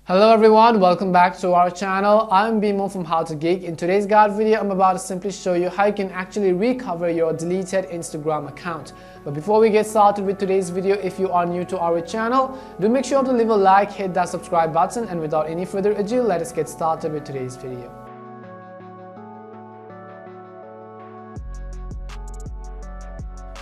Hello everyone, welcome back to our channel. I'm Bimo from How to Geek. In today's guide video, I'm about to simply show you how you can actually recover your deleted Instagram account. But before we get started with today's video, if you are new to our channel, do make sure to leave a like, hit that subscribe button, and without any further ado, let us get started with today's video.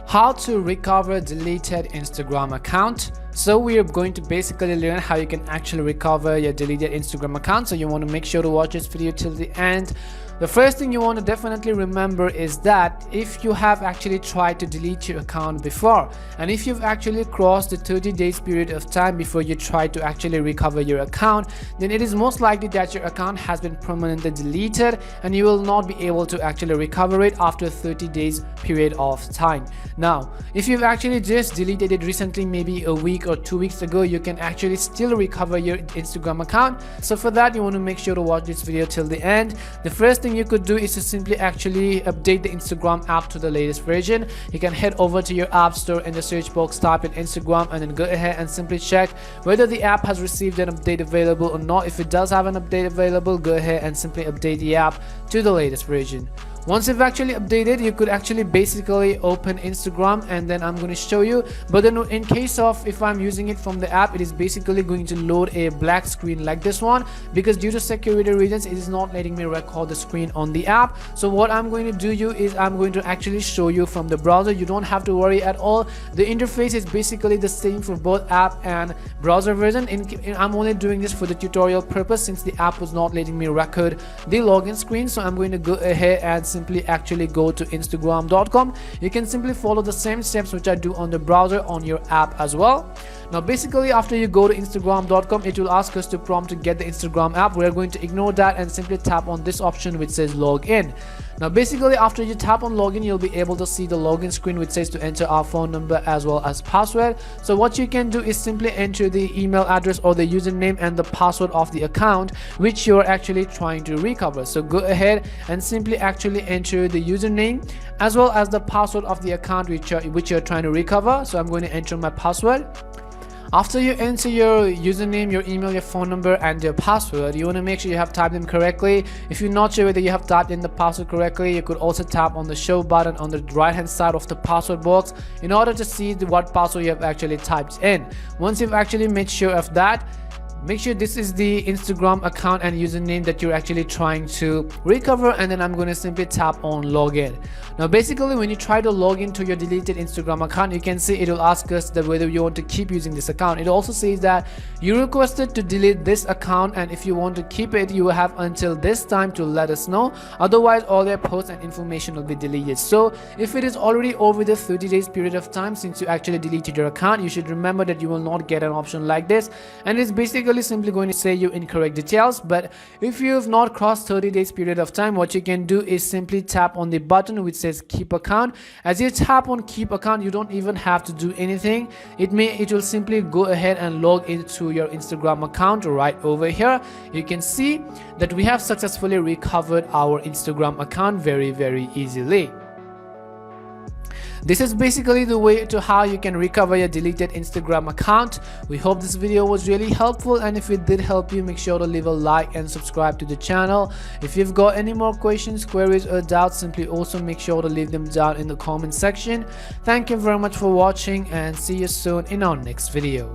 How to recover deleted Instagram account. So we are going to basically learn how you can actually recover your deleted Instagram account. So you want to make sure to watch this video till the end. The first thing you want to definitely remember is that if you have actually tried to delete your account before, and if you've actually crossed the 30 days period of time before you try to actually recover your account, then it is most likely that your account has been permanently deleted and you will not be able to actually recover it after 30 days period of time. Now, if you've actually just deleted it recently, maybe a week or 2 weeks ago, you can actually still recover your Instagram account. So for that, you want to make sure to watch this video till the end. The first thing you could do is to simply actually update the Instagram app to the latest version. You can head over to your app store, in the search box type in Instagram, and then go ahead and simply check whether the app has received an update available or not. If it does have an update available, go ahead and simply update the app to the latest version. Once you've actually updated, you could actually basically open Instagram, and then I'm going to show you. But then in case of if I'm using it from the app, it is basically going to load a black screen like this one, because due to security reasons, it is not letting me record the screen on the app. So what I'm going to do is I'm going to actually show you from the browser. You don't have to worry at all. The interface is basically the same for both app and browser version. I'm only doing this for the tutorial purpose since the app was not letting me record the login screen. So I'm going to go ahead and simply actually go to instagram.com. You can simply follow the same steps which I do on the browser on your app as well. Now basically, after you go to instagram.com, it will ask us to prompt to get the Instagram app. We are going to ignore that and simply tap on this option which says login. Now basically, after you tap on login, you'll be able to see the login screen which says to enter our phone number as well as password. So what you can do is simply enter the email address or the username and the password of the account which you're actually trying to recover. So go ahead and simply actually enter the username as well as the password of the account which you're trying to recover. So I'm going to enter my password. After you enter your username, your email, your phone number, and your password, you want to make sure you have typed them correctly. If you're not sure whether you have typed in the password correctly, you could also tap on the show button on the right hand side of the password box in order to see what password you have actually typed in. Once you've actually made sure of that, make sure this is the Instagram account and username that you're actually trying to recover, and then I'm going to simply tap on login. Now basically, when you try to log into your deleted Instagram account, you can see it will ask us that whether you want to keep using this account. It also says that you requested to delete this account, and if you want to keep it, you will have until this time to let us know. Otherwise, all their posts and information will be deleted. So if it is already over the 30 days period of time since you actually deleted your account, you should remember that you will not get an option like this, and it's basically simply going to say you incorrect details. But if you have not crossed 30 days period of time, what you can do is simply tap on the button which says keep account. As you tap on keep account, you don't even have to do anything. It will simply go ahead and log into your Instagram account right over here. You can see that we have successfully recovered our Instagram account very easily. This is basically the way to how you can recover your deleted Instagram account. We hope this video was really helpful, and if it did help you, make sure to leave a like and subscribe to the channel. If you've got any more questions, queries, or doubts, simply also make sure to leave them down in the comment section. Thank you very much for watching, and see you soon in our next video.